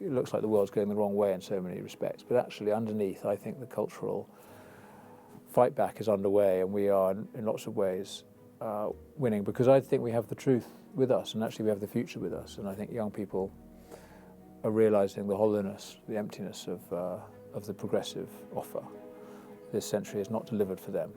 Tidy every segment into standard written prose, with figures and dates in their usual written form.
it looks like the world's going the wrong way in so many respects. But actually, underneath, I think the cultural fight back is underway, and we are, in lots of ways, winning, because I think we have the truth with us, and actually we have the future with us. And I think young people are realising the hollowness, the emptiness of the progressive offer. This century is not delivered for them,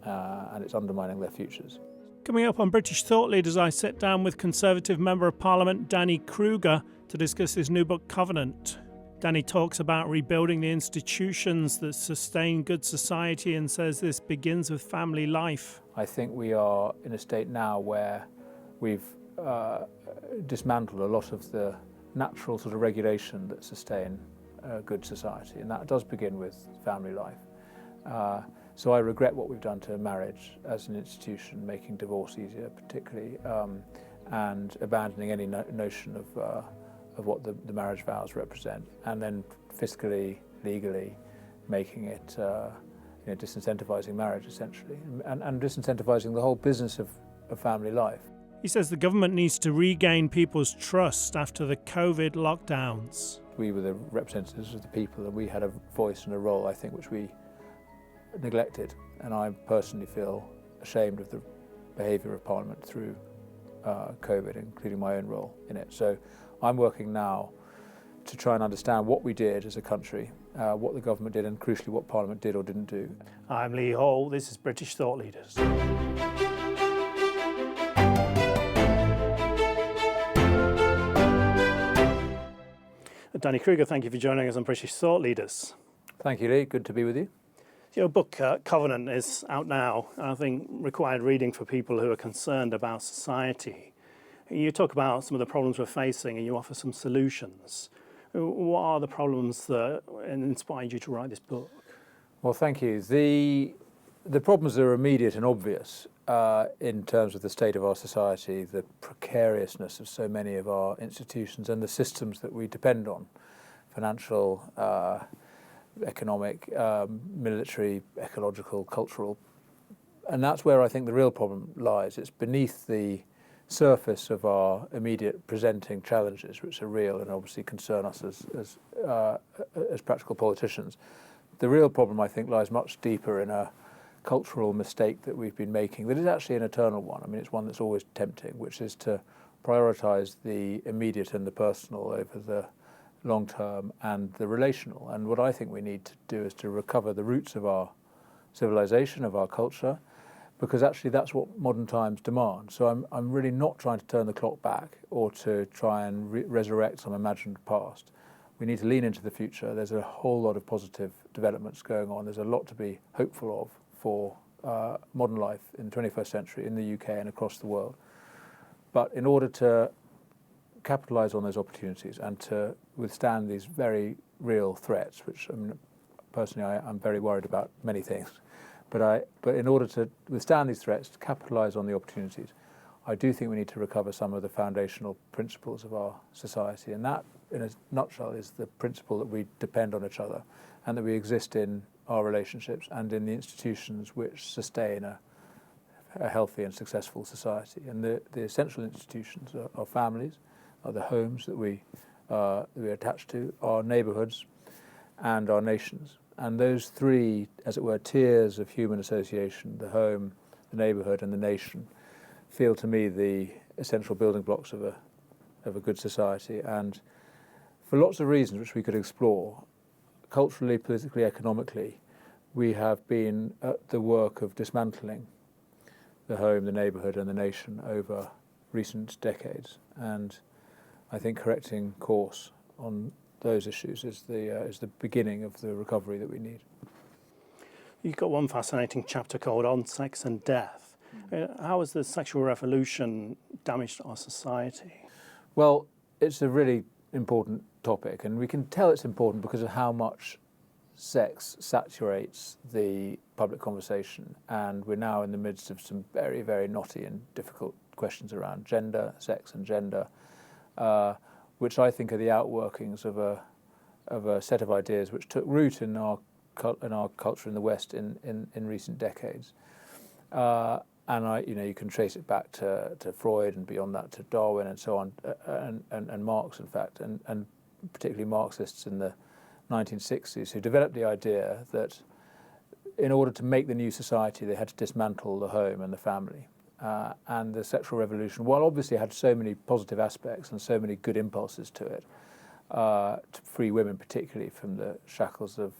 and it's undermining their futures. Coming up on British Thought Leaders, I sit down with Conservative Member of Parliament Danny Kruger to discuss his new book, Covenant. Danny talks about rebuilding the institutions that sustain good society and says this begins with family life. I think we are in a state now where we've dismantled a lot of the natural sort of regulation that sustain good society, and that does begin with family life. So I regret what we've done to marriage as an institution, making divorce easier particularly, and abandoning any notion of what the marriage vows represent, and then fiscally, legally making it disincentivizing marriage essentially, and disincentivizing the whole business of family life. He says the government needs to regain people's trust after the COVID lockdowns. We were the representatives of the people, and we had a voice and a role, I think, which we neglected, and I personally feel ashamed of the behaviour of Parliament through COVID, including my own role in it. So I'm working now to try and understand what we did as a country, what the government did, and crucially what Parliament did or didn't do. I'm Lee Hall, this is British Thought Leaders. Danny Kruger, thank you for joining us on British Thought Leaders. Thank you, Lee. Good to be with you. Your book, Covenant, is out now, I think required reading for people who are concerned about society. You talk about some of the problems we're facing and you offer some solutions. What are the problems that inspired you to write this book? Well, thank you. The problems are immediate and obvious in terms of the state of our society, the precariousness of so many of our institutions and the systems that we depend on, financial, economic, military, ecological, cultural. And that's where I think the real problem lies. It's beneath the surface of our immediate presenting challenges, which are real and obviously concern us as practical politicians. The real problem, I think, lies much deeper in a cultural mistake that we've been making that is actually an eternal one. I mean, it's one that's always tempting, which is to prioritise the immediate and the personal over the long-term and the relational. And what I think we need to do is to recover the roots of our civilization, of our culture, because actually that's what modern times demand. So I'm really not trying to turn the clock back or to try and resurrect some imagined past. We need to lean into the future. There's a whole lot of positive developments going on. There's a lot to be hopeful of for modern life in the 21st century in the UK and across the world. But in order to capitalise on those opportunities and to withstand these very real threats, which I mean, personally I'm very worried about many things, but in order to withstand these threats, to capitalise on the opportunities, I do think we need to recover some of the foundational principles of our society, and that, in a nutshell, is the principle that we depend on each other and that we exist in our relationships and in the institutions which sustain a healthy and successful society. And the essential institutions are families, are the homes that we attach to, our neighbourhoods and our nations. And those three, as it were, tiers of human association, the home, the neighbourhood and the nation, feel to me the essential building blocks of a good society. And for lots of reasons which we could explore, culturally, politically, economically, we have been at the work of dismantling the home, the neighbourhood and the nation over recent decades. And I think correcting course on those issues is the beginning of the recovery that we need. You've got one fascinating chapter called On Sex and Death. How has the sexual revolution damaged our society? Well, it's a really important topic, and we can tell it's important because of how much sex saturates the public conversation, and we're now in the midst of some very, very knotty and difficult questions around gender, sex and gender, which I think are the outworkings of a set of ideas which took root in our culture in the West in recent decades. And you can trace it back to Freud and beyond that to Darwin and so on, and Marx, in fact. And particularly Marxists in the 1960s, who developed the idea that in order to make the new society, they had to dismantle the home and the family. And the sexual revolution, while obviously it had so many positive aspects and so many good impulses to it, to free women particularly from the shackles of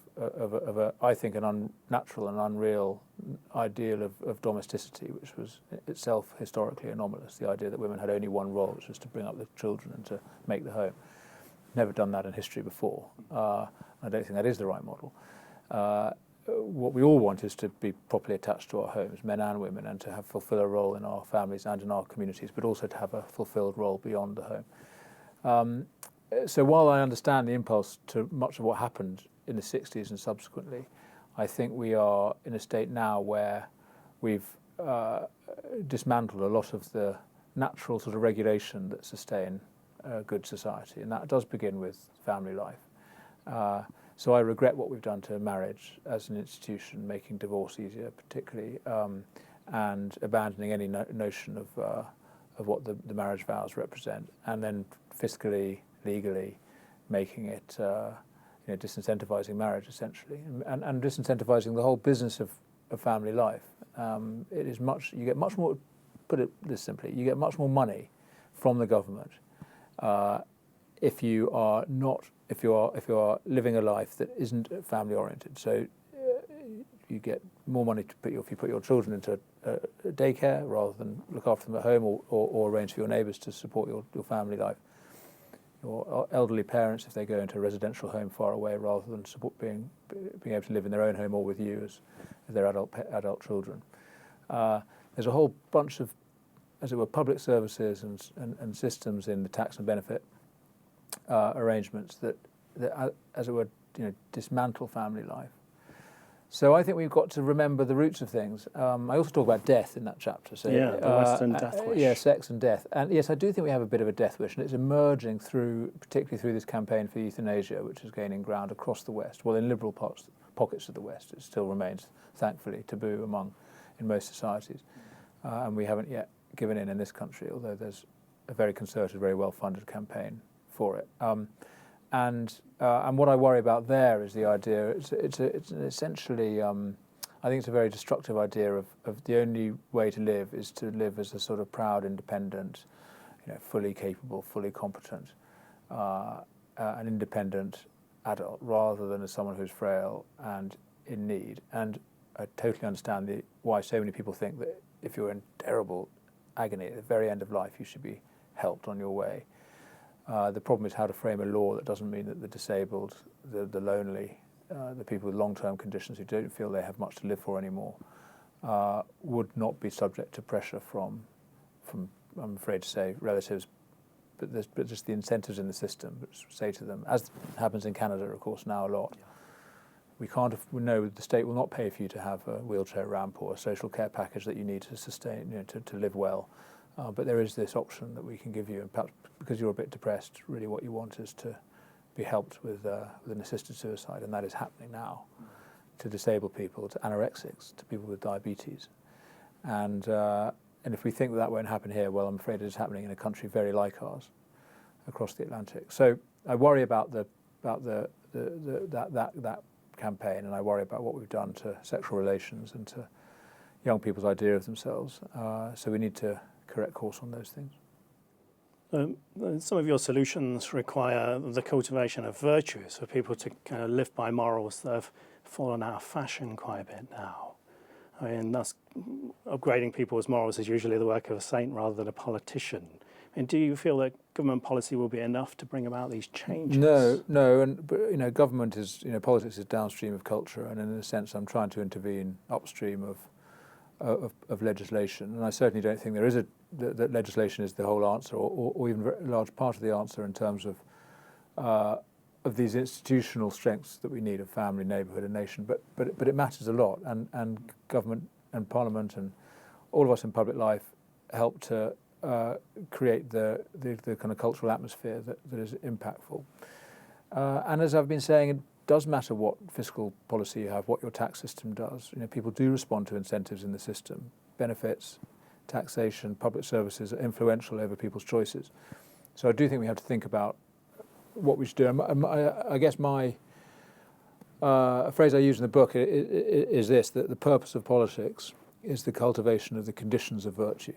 I think, an unnatural and unreal ideal of domesticity, which was itself historically anomalous, the idea that women had only one role, which was to bring up the children and to make the home. Never done that in history before. I don't think that is the right model. What we all want is to be properly attached to our homes, men and women, and to fulfill a role in our families and in our communities, but also to have a fulfilled role beyond the home. So while I understand the impulse to much of what happened in the 60s and subsequently, I think we are in a state now where we've dismantled a lot of the natural sort of regulation that sustain a good society, and that does begin with family life. So I regret what we've done to marriage as an institution, making divorce easier particularly, and abandoning any notion of what the marriage vows represent, and then fiscally, legally, making it disincentivizing marriage essentially, and disincentivizing the whole business of family life. It is you get much more, put it this simply, you get much more money from the government if you are living a life that isn't family oriented. So you get more money to if you put your children into a daycare rather than look after them at home, or arrange for your neighbours to support your family life. Your elderly parents, if they go into a residential home far away, rather than being able to live in their own home or with you as their adult children. There's a whole bunch of, as it were, public services and systems in the tax and benefit arrangements that, as it were, dismantle family life. So I think we've got to remember the roots of things. I also talk about death in that chapter. So, the Western death wish. Yeah, sex and death. And yes, I do think we have a bit of a death wish, and it's emerging particularly through this campaign for euthanasia, which is gaining ground across the West. Well, in liberal pockets of the West, it still remains, thankfully, taboo in most societies. And we haven't yet given in this country, although there's a very concerted, very well-funded campaign for it. And what I worry about there is the idea. It's essentially, I think it's a very destructive idea of the only way to live is to live as a sort of proud, independent, fully capable, fully competent, an independent adult, rather than as someone who's frail and in need. And I totally understand why so many people think that if you're in terrible agony at the very end of life, you should be helped on your way. The problem is how to frame a law that doesn't mean that the disabled, the lonely, the people with long-term conditions who don't feel they have much to live for anymore, would not be subject to pressure from I'm afraid to say, relatives, but just the incentives in the system which say to them, as happens in Canada, of course, now a lot. Yeah. We know the state will not pay for you to have a wheelchair ramp or a social care package that you need to sustain, to live well. But there is this option that we can give you, and perhaps because you're a bit depressed, really what you want is to be helped with an assisted suicide, and that is happening now to disabled people, to anorexics, to people with diabetes. And if we think that won't happen here, well, I'm afraid it is happening in a country very like ours across the Atlantic. So I worry about that campaign, and I worry about what we've done to sexual relations and to young people's idea of themselves. So we need to correct course on those things. Some of your solutions require the cultivation of virtues for people to kind of live by morals that have fallen out of fashion quite a bit now. I mean, that's upgrading people's morals is usually the work of a saint rather than a politician. And do you feel that government policy will be enough to bring about these changes? No, but government is, politics is downstream of culture, and in a sense, I'm trying to intervene upstream of legislation, and I certainly don't think there is that legislation is the whole answer, or even a large part of the answer in terms of these institutional strengths that we need of family, neighbourhood, and nation. But it matters a lot, and government and parliament and all of us in public life help to create the kind of cultural atmosphere that is impactful. And as I've been saying, it does matter what fiscal policy you have, what your tax system does. People do respond to incentives in the system. Benefits, taxation, public services are influential over people's choices. So I do think we have to think about what we should do. I guess a phrase I use in the book is this, that the purpose of politics is the cultivation of the conditions of virtue.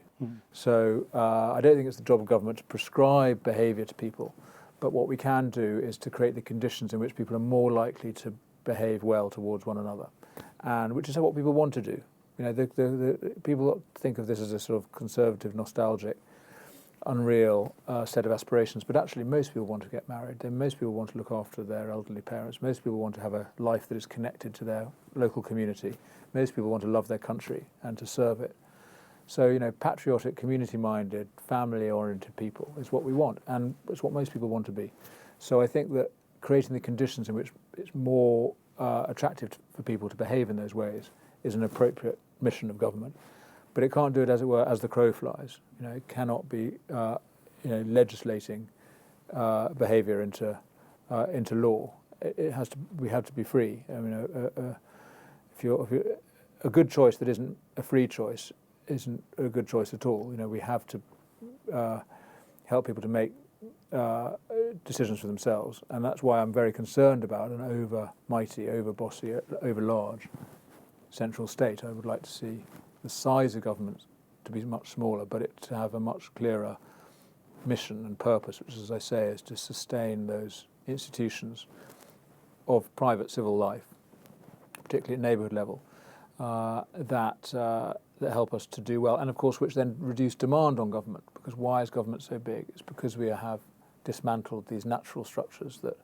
So I don't think it's the job of government to prescribe behaviour to people, but what we can do is to create the conditions in which people are more likely to behave well towards one another, and which is what people want to do. You know, the people think of this as a sort of conservative, nostalgic, unreal set of aspirations, but actually most people want to get married. Most people want to look after their elderly parents. Most people want to have a life that is connected to their local community. Most people want to love their country and to serve it. So, you know, patriotic, community-minded, family-oriented people is what we want, and it's what most people want to be. So I think that creating the conditions in which it's more attractive for people to behave in those ways is an appropriate mission of government. But it can't do it, as it were, as the crow flies. You know, it cannot be, legislating behaviour into law. It has to. We have to be free. I mean, a good choice that isn't a free choice isn't a good choice at all. You know, we have to help people to make decisions for themselves, and that's why I'm very concerned about an over-mighty, over-bossy, over-large central state. I would like to see the size of government to be much smaller, but it to have a much clearer mission and purpose, which, as I say, is to sustain those institutions of private civil life, particularly at neighbourhood level, that help us to do well, and of course which then reduce demand on government. Because why is government so big? It's because we have dismantled these natural structures that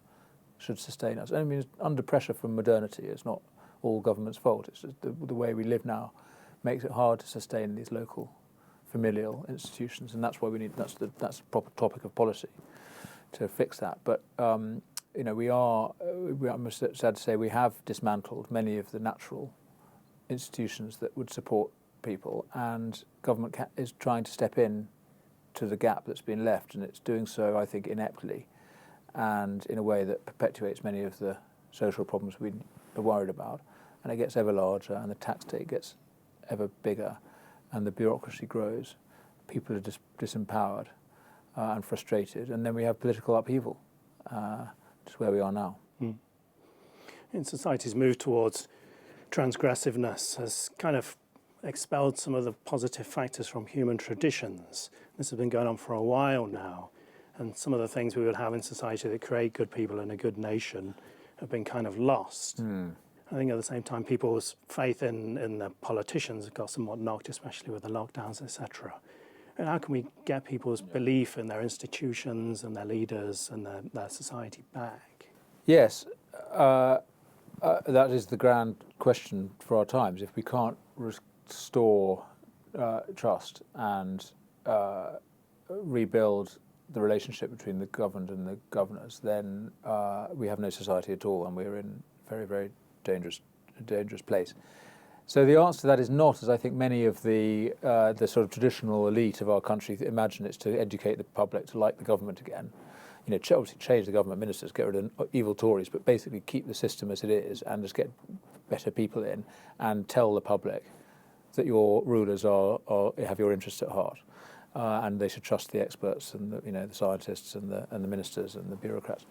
should sustain us. I mean, under pressure from modernity. It's not all government's fault. It's just the way we live now makes it hard to sustain these local familial institutions, and that's why we need. That's the proper topic of policy to fix that. But you know, I'm sad to say, we have dismantled many of the natural institutions that would support people, and government is trying to step in to the gap that's been left, and it's doing so, I think, ineptly, and in a way that perpetuates many of the social problems we are worried about, and it gets ever larger, and the tax take gets ever bigger, and the bureaucracy grows. People are disempowered and frustrated, and then we have political upheaval, which is where we are now. And society's move towards transgressiveness has kind of expelled some of the positive factors from human traditions. This has been going on for a while now, and some of the things we would have in society that create good people and a good nation have been kind of lost. I think at the same time, people's faith in the politicians got somewhat knocked, especially with the lockdowns, etc. And how can we get people's belief in their institutions and their leaders and their society back? Yes, that is the grand question for our times. If we can't restore trust and rebuild the relationship between the governed and the governors, then we have no society at all, and we're in very, very dangerous place. So the answer to that is not, as I think many of the sort of traditional elite of our country imagine, it's to educate the public to like the government again. You know, obviously change the government ministers, get rid of evil Tories, but basically keep the system as it is and just get better people in and tell the public that your rulers have your interests at heart, and they should trust the experts and the scientists and the ministers and the bureaucrats.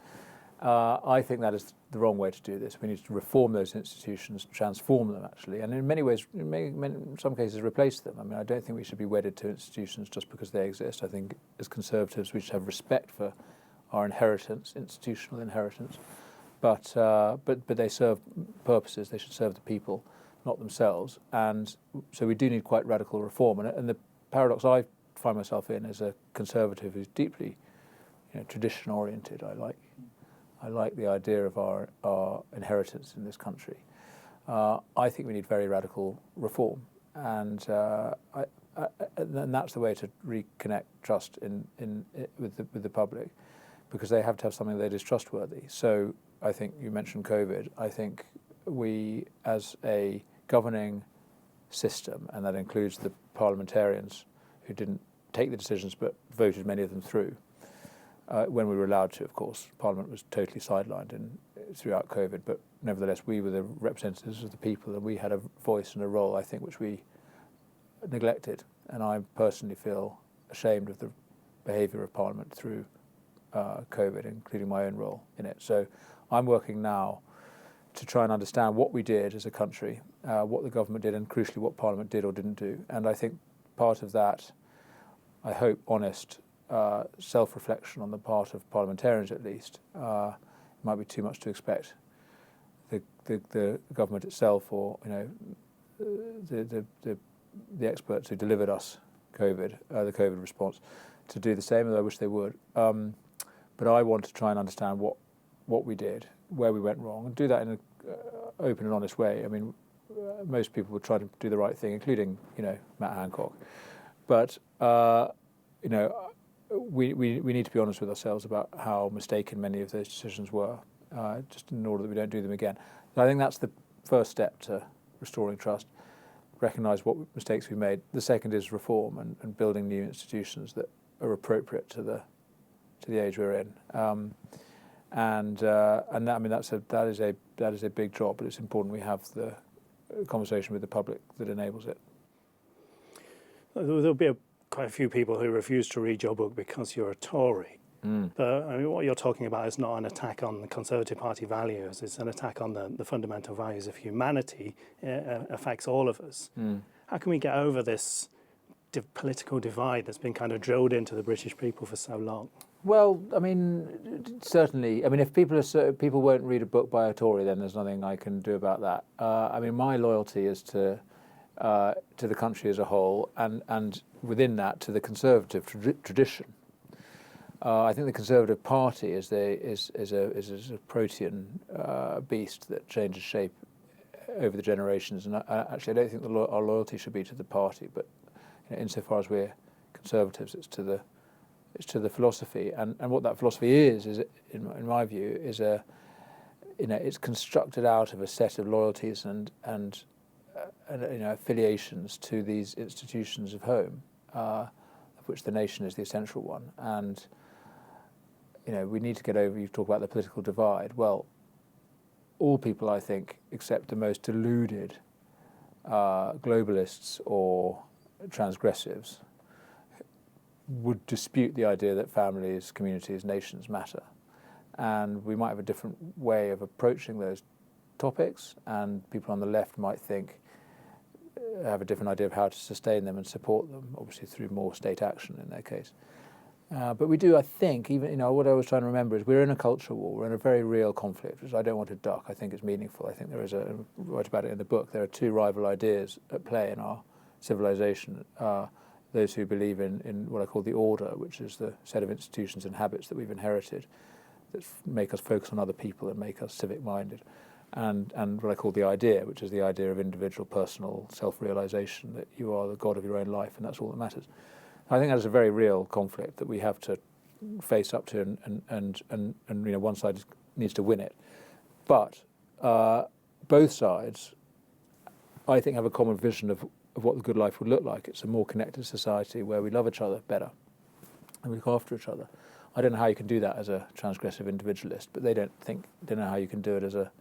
I think that is the wrong way to do this. We need to reform those institutions, transform them actually, and in many ways, in some cases, replace them. I mean, I don't think we should be wedded to institutions just because they exist. I think as conservatives, we should have respect for our inheritance, institutional inheritance, but they serve purposes. They should serve the people, not themselves. And so we do need quite radical reform. And the paradox I find myself in as a conservative who's deeply, tradition oriented. I like the idea of our inheritance in this country. I think we need very radical reform, and that's the way to reconnect trust with the public, because they have to have something that is trustworthy. So I think you mentioned COVID. I think we, as a governing system, and that includes the parliamentarians who didn't take the decisions but voted many of them through, when we were allowed to, of course. Parliament was totally sidelined throughout COVID, but nevertheless we were the representatives of the people, and we had a voice and a role, I think, which we neglected. And I personally feel ashamed of the behaviour of Parliament through COVID, including my own role in it. So I'm working now to try and understand what we did as a country, what the government did, and crucially what Parliament did or didn't do. And I think part of that, I hope, honest self-reflection on the part of parliamentarians at least, might be too much to expect the government itself, or the experts who delivered us COVID, the COVID response, to do the same, although I wish they would. But I want to try and understand what we did, where we went wrong, and do that in an open and honest way. I mean, most people would try to do the right thing, including Matt Hancock. But we need to be honest with ourselves about how mistaken many of those decisions were, just in order that we don't do them again. So I think that's the first step to restoring trust. Recognise what mistakes we made. The second is reform and building new institutions that are appropriate to the age we're in. And that, I mean, that is a big job, but it's important we have the conversation with the public that enables it. There'll be quite a few people who refuse to read your book because you're a Tory. But I mean, what you're talking about is not an attack on the Conservative Party values. It's an attack on the fundamental values of humanity. It affects all of us. How can we get over this political divide that's been kind of drilled into the British people for so long? Well, I mean, certainly. I mean, if people won't read a book by a Tory, then there's nothing I can do about that. I mean, my loyalty is to the country as a whole, and within that, to the Conservative tradition. I think the Conservative Party is a protean beast that changes shape over the generations, and actually, I don't think our loyalty should be to the party, but insofar as we're Conservatives, it's to the philosophy, and what that philosophy is in my view, is it's constructed out of a set of loyalties and affiliations to these institutions of home, of which the nation is the essential one. And we need to get over. You talk about the political divide. Well, all people, I think, except the most deluded globalists or transgressives, would dispute the idea that families, communities, nations matter. And we might have a different way of approaching those topics, and people on the left might have a different idea of how to sustain them and support them, obviously through more state action in their case. But we do, I think, even what I was trying to remember is we're in a culture war. We're in a very real conflict, which I don't want to duck. I think it's meaningful. I think there is I write about it in the book. There are two rival ideas at play in our civilization. Those who believe in what I call the order, which is the set of institutions and habits that we've inherited that make us focus on other people and make us civic-minded, and what I call the idea, which is the idea of individual, personal self-realization, that you are the god of your own life and that's all that matters. I think that is a very real conflict that we have to face up to, and one side needs to win it. But both sides, I think, have a common vision of what the good life would look like. It's a more connected society where we love each other better and we look after each other. I don't know how you can do that as a transgressive individualist, but they don't know how you can do it as a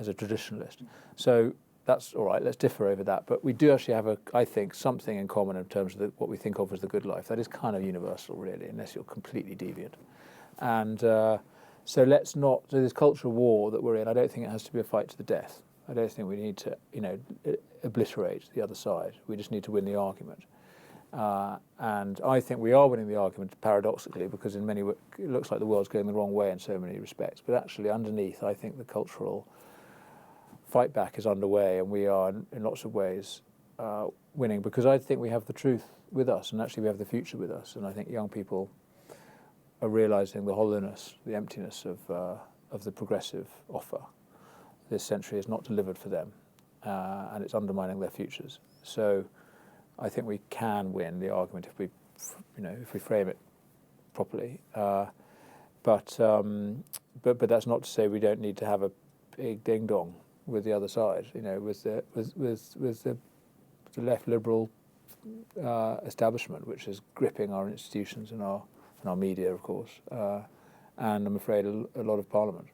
traditionalist. So that's all right. Let's differ over that. But we do actually have I think, something in common in terms of what we think of as the good life. That is kind of universal, really, unless you're completely deviant. And so let's not. So this cultural war that we're in, I don't think it has to be a fight to the death. I don't think we need to, obliterate the other side. We just need to win the argument. And I think we are winning the argument, paradoxically, because in many ways it looks like the world's going the wrong way in so many respects. But actually, underneath, I think the cultural fight back is underway, and we are, in lots of ways, winning, because I think we have the truth with us, and actually we have the future with us. And I think young people are realising the hollowness, the emptiness of the progressive offer. This century is not delivered for them, and it's undermining their futures. So I think we can win the argument if we frame it properly. But that's not to say we don't need to have a big ding dong with the other side. With the left liberal establishment, which is gripping our institutions and our media, of course, and I'm afraid a lot of Parliament.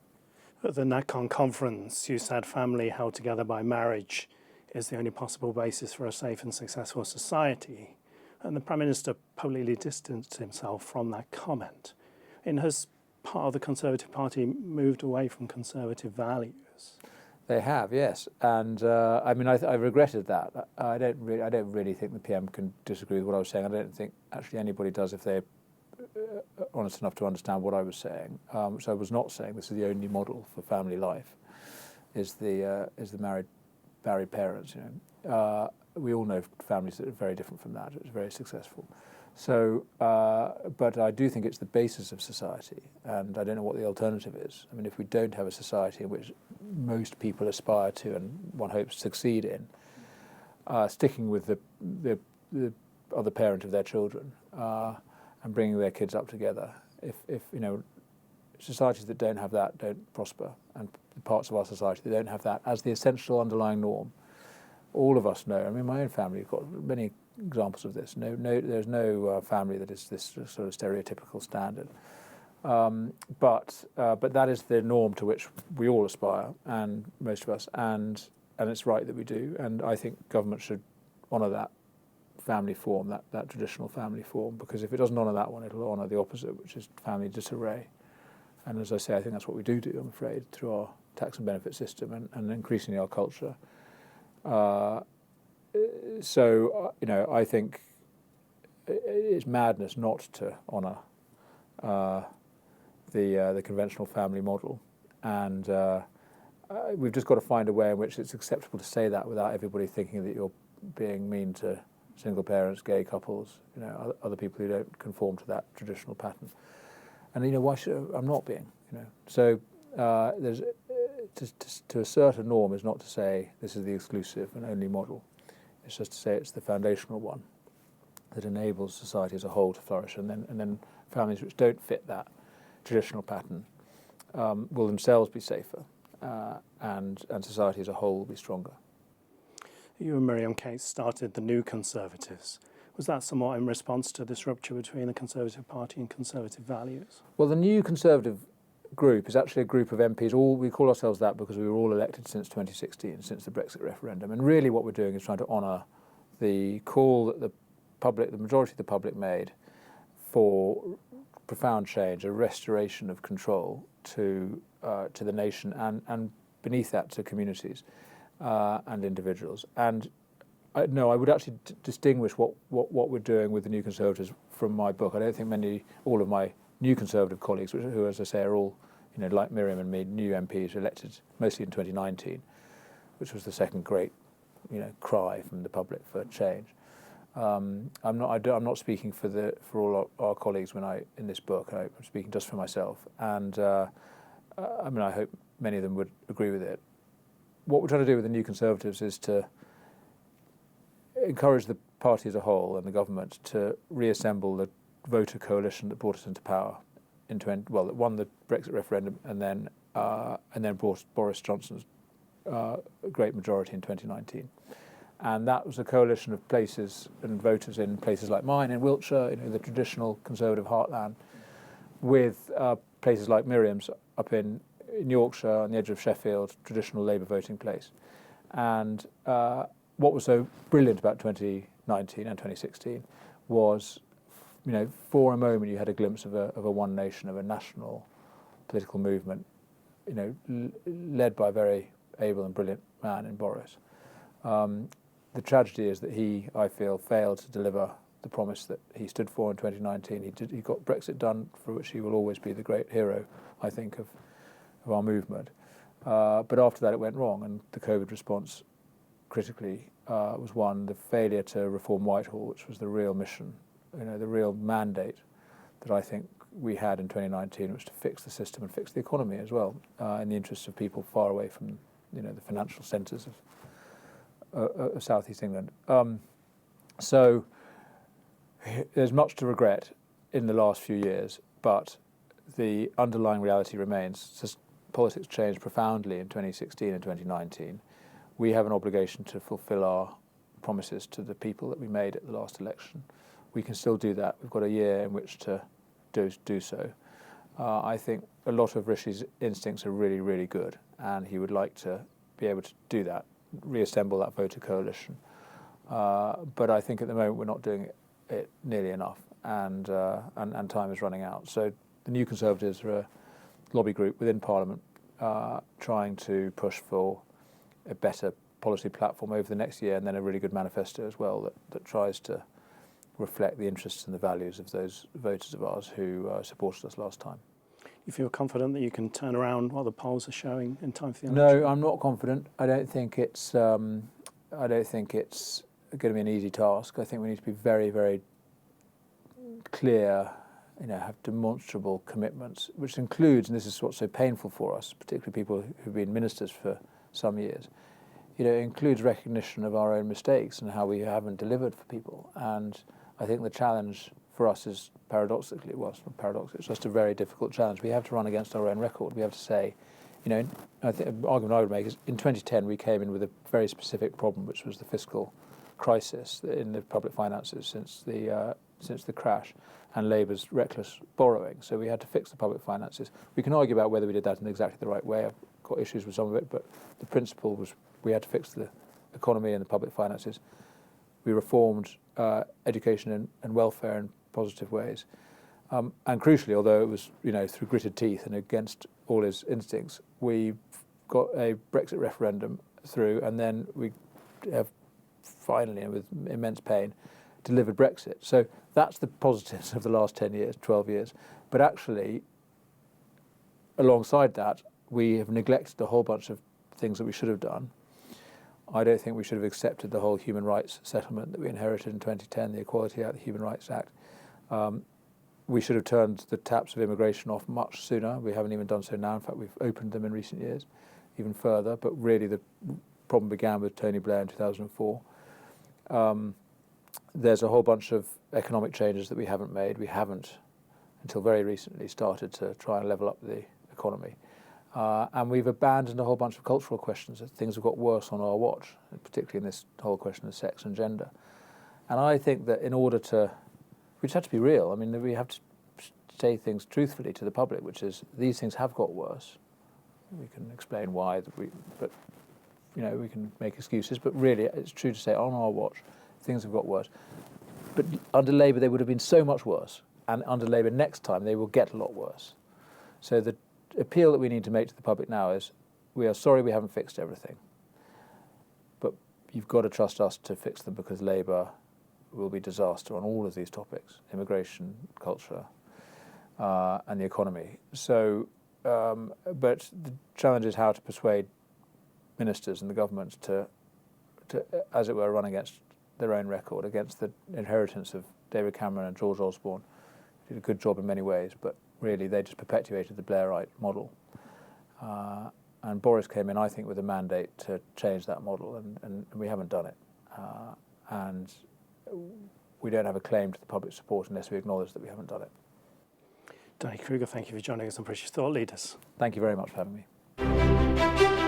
At the NatCon conference, you said family held together by marriage is the only possible basis for a safe and successful society. And the Prime Minister publicly distanced himself from that comment. And has part of the Conservative Party moved away from conservative values? They have, yes, and I mean, I regretted that. I don't really think the PM can disagree with what I was saying. I don't think actually anybody does if they're honest enough to understand what I was saying. Which I was not saying. This is the only model for family life, is the married parents. We all know families that are very different from that. It's very successful. So, but I do think it's the basis of society, and I don't know what the alternative is. I mean, if we don't have a society in which most people aspire to and one hopes succeed in, sticking with the other parent of their children and bringing their kids up together, if societies that don't have that don't prosper, and parts of our society that don't have that as the essential underlying norm. All of us know. I mean, my own family have got many examples of this. There's no family that is this sort of stereotypical standard. But that is the norm to which we all aspire, and most of us, and it's right that we do. And I think government should honour that family form, that traditional family form, because if it doesn't honour that one, it'll honour the opposite, which is family disarray. And as I say, I think that's what we do, I'm afraid, through our tax and benefit system and increasingly our culture. I think it's madness not to honour the conventional family model, and we've just got to find a way in which it's acceptable to say that without everybody thinking that you're being mean to single parents, gay couples, other people who don't conform to that traditional pattern. And why should I'm not being? So there's. To assert a norm is not to say this is the exclusive and only model. It's just to say it's the foundational one that enables society as a whole to flourish, and then families which don't fit that traditional pattern will themselves be safer, and society as a whole will be stronger. You and Miriam Case started the New Conservatives. Was that somewhat in response to this rupture between the Conservative Party and conservative values? Well, the New Conservative group is actually a group of MPs. We call ourselves that because we were all elected since 2016, since the Brexit referendum. And really what we're doing is trying to honour the call that the majority of the public made for profound change, a restoration of control to the nation and beneath that to communities and individuals. And I would actually distinguish what we're doing with the New Conservatives from my book. I don't think all of my New Conservative colleagues, who, as I say, are all, like Miriam and me, new MPs elected mostly in 2019, which was the second great, cry from the public for change. I'm not speaking for all our colleagues in this book. I'm speaking just for myself, and I hope many of them would agree with it. What we're trying to do with the New Conservatives is to encourage the party as a whole and the government to reassemble the voter coalition that brought us into power that won the Brexit referendum and then brought Boris Johnson's great majority in 2019. And that was a coalition of places and voters in places like mine in Wiltshire, the traditional Conservative heartland, with places like Miriam's up in Yorkshire on the edge of Sheffield, traditional Labour voting place. And what was so brilliant about 2019 and 2016 was, for a moment you had a glimpse of a one nation, of a national political movement, led by a very able and brilliant man in Boris. The tragedy is that he, I feel, failed to deliver the promise that he stood for in 2019. He got Brexit done, for which he will always be the great hero, I think, of our movement. But after that it went wrong, and the COVID response critically was one, the failure to reform Whitehall, which was the real mission, the real mandate that I think we had in 2019, was to fix the system and fix the economy as well, in the interests of people far away from the financial centres of South East England. So there's much to regret in the last few years, but the underlying reality remains. Politics changed profoundly in 2016 and 2019. We have an obligation to fulfil our promises to the people that we made at the last election. We can still do that. We've got a year in which to do so. I think a lot of Rishi's instincts are really, really good, and he would like to be able to do that, reassemble that voter coalition. But I think at the moment we're not doing it nearly enough, and time is running out. So the New Conservatives are a lobby group within Parliament trying to push for a better policy platform over the next year, and then a really good manifesto as well that tries to reflect the interests and the values of those voters of ours who supported us last time. You feel confident that you can turn around what the polls are showing in time for the election? No, I'm not confident. I don't think it's going to be an easy task. I think we need to be very, very clear, have demonstrable commitments, which includes, and this is what's so painful for us, particularly people who've been ministers for some years, it includes recognition of our own mistakes and how we haven't delivered for people. And I think the challenge for us is it's just a very difficult challenge. We have to run against our own record. We have to say, I think the argument I would make is in 2010 we came in with a very specific problem, which was the fiscal crisis in the public finances since the crash and Labour's reckless borrowing. So we had to fix the public finances. We can argue about whether we did that in exactly the right way. I've got issues with some of it, but the principle was we had to fix the economy and the public finances. We reformed education and welfare in positive ways. And crucially, although it was through gritted teeth and against all his instincts, we got a Brexit referendum through, and then we have finally, and with immense pain, delivered Brexit. So that's the positives of the last 10 years, 12 years. But actually, alongside that, we have neglected a whole bunch of things that we should have done. I don't think we should have accepted the whole human rights settlement that we inherited in 2010, the Equality Act, the Human Rights Act. We should have turned the taps of immigration off much sooner. We haven't even done so now. In fact, we've opened them in recent years even further. But really the problem began with Tony Blair in 2004. There's a whole bunch of economic changes that we haven't made. We haven't, until very recently, started to try and level up the economy. And we've abandoned a whole bunch of cultural questions. Things have got worse on our watch, particularly in this whole question of sex and gender. And I think that in order to, we just have to be real. I mean, we have to say things truthfully to the public, which is these things have got worse. We can explain why, but we can make excuses. But really, it's true to say on our watch, things have got worse. But under Labour, they would have been so much worse. And under Labour next time, they will get a lot worse. So the appeal that we need to make to the public now is we are sorry we haven't fixed everything. But you've got to trust us to fix them, because Labour will be disaster on all of these topics, immigration, culture, and the economy. So, but the challenge is how to persuade ministers and the government to, as it were, run against their own record, against the inheritance of David Cameron and George Osborne, who did a good job in many ways, but really they just perpetuated the Blairite model. And Boris came in, I think, with a mandate to change that model, and we haven't done it. And we don't have a claim to the public support unless we acknowledge that we haven't done it. Danny Kruger, thank you for joining us on British Thought Leaders. Thank you very much for having me.